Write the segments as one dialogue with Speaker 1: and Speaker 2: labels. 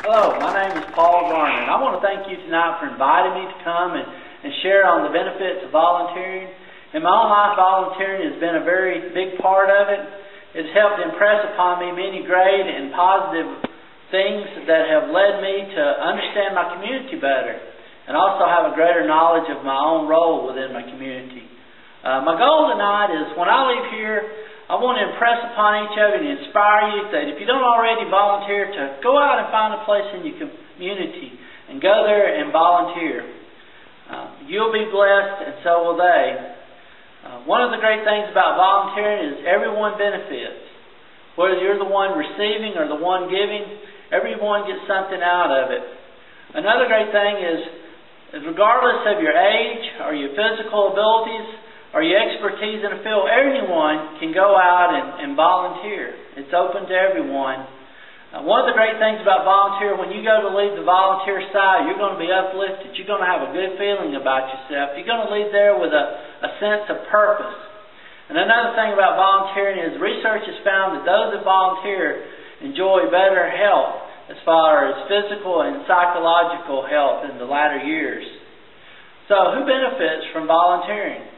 Speaker 1: Hello, my name is Paul Garner, and I want to thank you tonight for inviting me to come and share on the benefits of volunteering. In my own life, volunteering has been a very big part of it. It's helped impress upon me many great and positive things that have led me to understand my community better and also have a greater knowledge of my own role within my community. My goal tonight is when I leave here, I want to impress upon each of you and inspire you that if you don't already volunteer, to go out and find a place in your community and go there and volunteer. You'll be blessed and so will they. One of the great things about volunteering is everyone benefits. Whether you're the one receiving or the one giving, everyone gets something out of it. Another great thing is regardless of your age or your physical abilities, or your expertise in a field, everyone can go out and volunteer. It's open to everyone. One of the great things about volunteer, when you go to leave the volunteer side, you're going to be uplifted. You're going to have a good feeling about yourself. You're going to leave there with a sense of purpose. And another thing about volunteering is research has found that those that volunteer enjoy better health as far as physical and psychological health in the latter years. So who benefits from volunteering?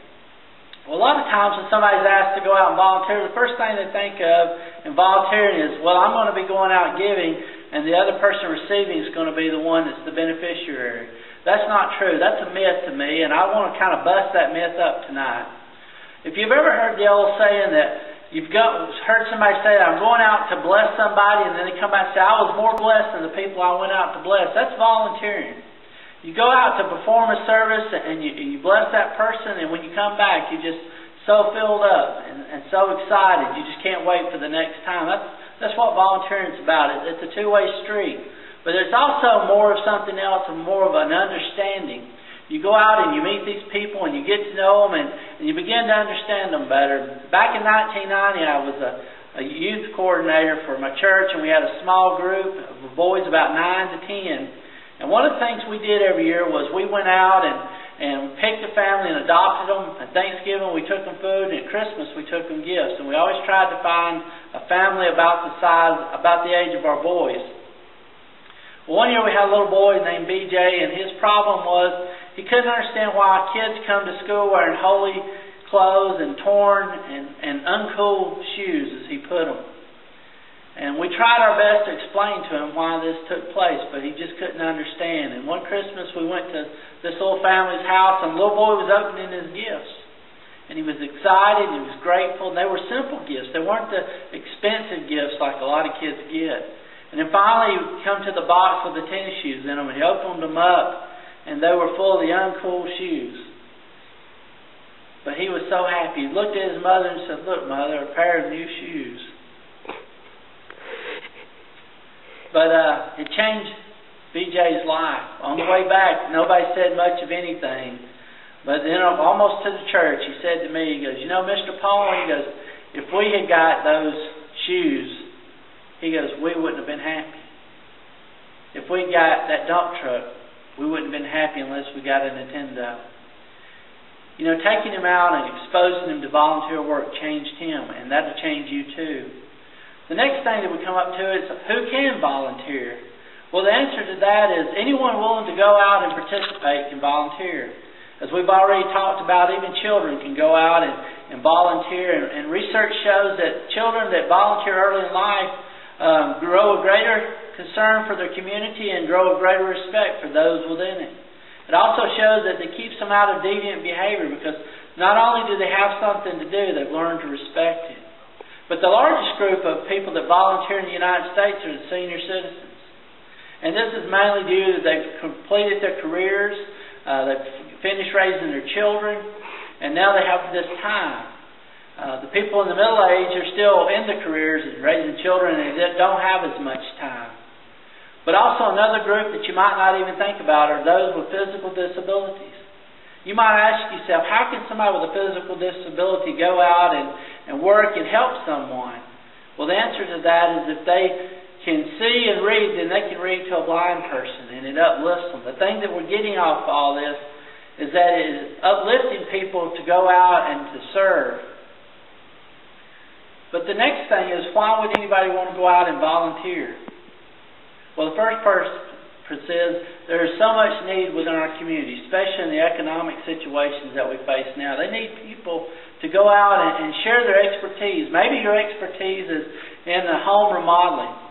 Speaker 1: Well, a lot of times when somebody's asked to go out and volunteer, the first thing they think of in volunteering is, well, I'm going to be going out giving, and the other person receiving is going to be the one that's the beneficiary. That's not true. That's a myth to me, and I want to kind of bust that myth up tonight. If you've ever heard the old saying that heard somebody say, I'm going out to bless somebody, and then they come back and say, I was more blessed than the people I went out to bless. That's volunteering. You go out to perform a service and you bless that person, and when you come back, you're just so filled up and so excited. You just can't wait for the next time. That's what volunteering is about. It's a two-way street. But there's also more of something else and more of an understanding. You go out and you meet these people and you get to know them and you begin to understand them better. Back in 1990, I was a youth coordinator for my church, and we had a small group of boys about 9 to 10. And one of the things we did every year was we went out and picked a family and adopted them. At Thanksgiving we took them food, and at Christmas we took them gifts. And we always tried to find a family about the age of our boys. Well, one year we had a little boy named BJ, and his problem was he couldn't understand why kids come to school wearing holy clothes and torn and uncool shoes, as he put them. And we tried our best to explain to him why this took place, but he just couldn't understand. And one Christmas we went to this little family's house, and the little boy was opening his gifts. And he was excited, he was grateful, and they were simple gifts. They weren't the expensive gifts like a lot of kids get. And then finally he come to the box with the tennis shoes in them, and he opened them up, and they were full of the uncool shoes. But he was so happy. He looked at his mother and said, look, Mother, a pair of new shoes. But it changed BJ's life. On the way back, nobody said much of anything. But then almost to the church, he said to me, he goes, you know, Mr. Paul, he goes, if we had got those shoes, he goes, we wouldn't have been happy. If we got that dump truck, we wouldn't have been happy unless we got a Nintendo. You know, taking him out and exposing him to volunteer work changed him, and that'll change you too. The next thing that we come up to is, who can volunteer? Well, the answer to that is anyone willing to go out and participate can volunteer. As we've already talked about, even children can go out and volunteer. And research shows that children that volunteer early in life grow a greater concern for their community and grow a greater respect for those within it. It also shows that it keeps them out of deviant behavior, because not only do they have something to do, they've learned to respect it. But the largest group of people that volunteer in the United States are the senior citizens. And this is mainly due to they've completed their careers, they've finished raising their children, and now they have this time. The people in the middle age are still in the careers and raising children, and they don't have as much time. But also another group that you might not even think about are those with physical disabilities. You might ask yourself, how can somebody with a physical disability go out and work and help someone? Well, the answer to that is if they can see and read, then they can read to a blind person, and it uplifts them. The thing that we're getting off all this is that it is uplifting people to go out and to serve. But the next thing is, why would anybody want to go out and volunteer? Well, the first person says there is so much need within our community, especially in the economic situations that we face now. They need people to go out and share their expertise. Maybe your expertise is in the home remodeling.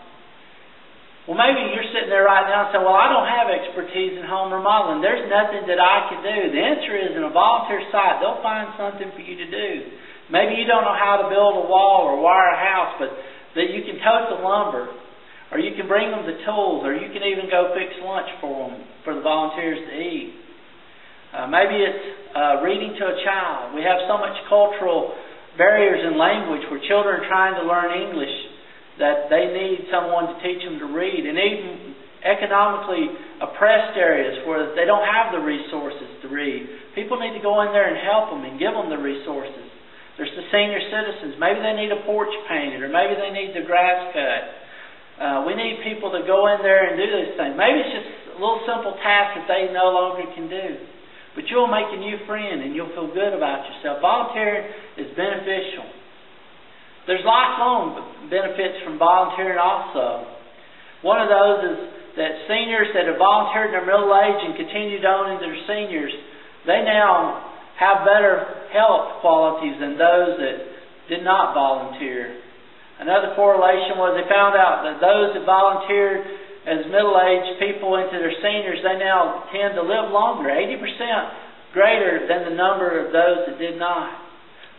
Speaker 1: Well, maybe you're sitting there right now and saying, well, I don't have expertise in home remodeling. There's nothing that I can do. The answer is, in a volunteer site, they'll find something for you to do. Maybe you don't know how to build a wall or wire a house, but that you can tote the lumber, or you can bring them the tools, or you can even go fix lunch for them, for the volunteers to eat. Maybe it's reading to a child. We have so much cultural barriers in language where children are trying to learn English that they need someone to teach them to read. And even economically oppressed areas where they don't have the resources to read, people need to go in there and help them and give them the resources. There's the senior citizens. Maybe they need a porch painted, or maybe they need the grass cut. We need people to go in there and do these things. Maybe it's just a little simple task that they no longer can do. But you'll make a new friend and you'll feel good about yourself. Volunteering is beneficial. There's lifelong benefits from volunteering also. One of those is that seniors that have volunteered in their middle age and continued on into their seniors, they now have better health qualities than those that did not volunteer. Another correlation was they found out that those that volunteered as middle-aged people into their seniors, they now tend to live longer, 80% greater than the number of those that did not.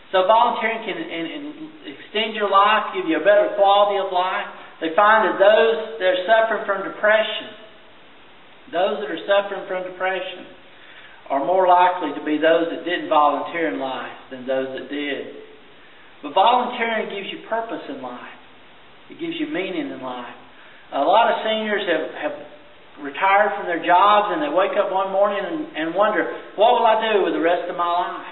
Speaker 1: So volunteering can extend your life, give you a better quality of life. They find that those that are suffering from depression, are more likely to be those that didn't volunteer in life than those that did. But volunteering gives you purpose in life. It gives you meaning in life. A lot of seniors have retired from their jobs, and they wake up one morning and wonder, what will I do with the rest of my life?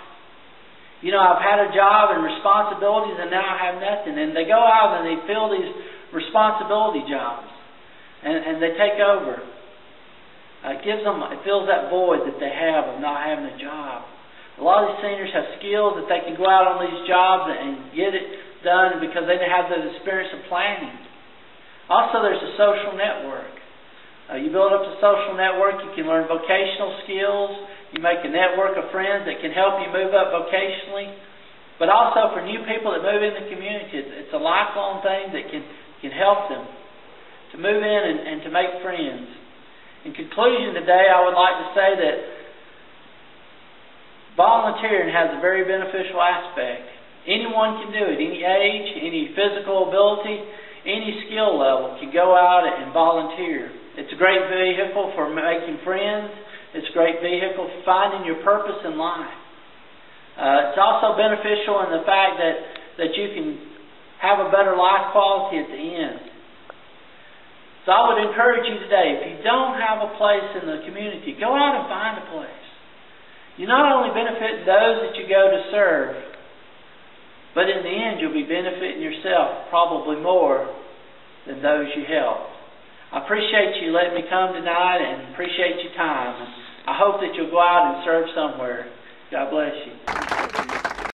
Speaker 1: You know, I've had a job and responsibilities, and now I have nothing. And they go out and they fill these responsibility jobs, and they take over. It fills that void that they have of not having a job. A lot of these seniors have skills that they can go out on these jobs and get it done because they have the experience of planning. Also, there's a social network. You build up the social network, you can learn vocational skills, you make a network of friends that can help you move up vocationally. But also for new people that move in the community, it's a lifelong thing that can help them to move in and to make friends. In conclusion today, I would like to say that volunteering has a very beneficial aspect. Anyone can do it. Any age, any physical ability, any skill level can go out and volunteer. It's a great vehicle for making friends. It's a great vehicle for finding your purpose in life. It's also beneficial in the fact that you can have a better life quality at the end. So I would encourage you today, if you don't have a place in the community, go out and find a place. You not only benefit those that you go to serve, but in the end you'll be benefiting yourself probably more than those you help. I appreciate you letting me come tonight and appreciate your time. I hope that you'll go out and serve somewhere. God bless you.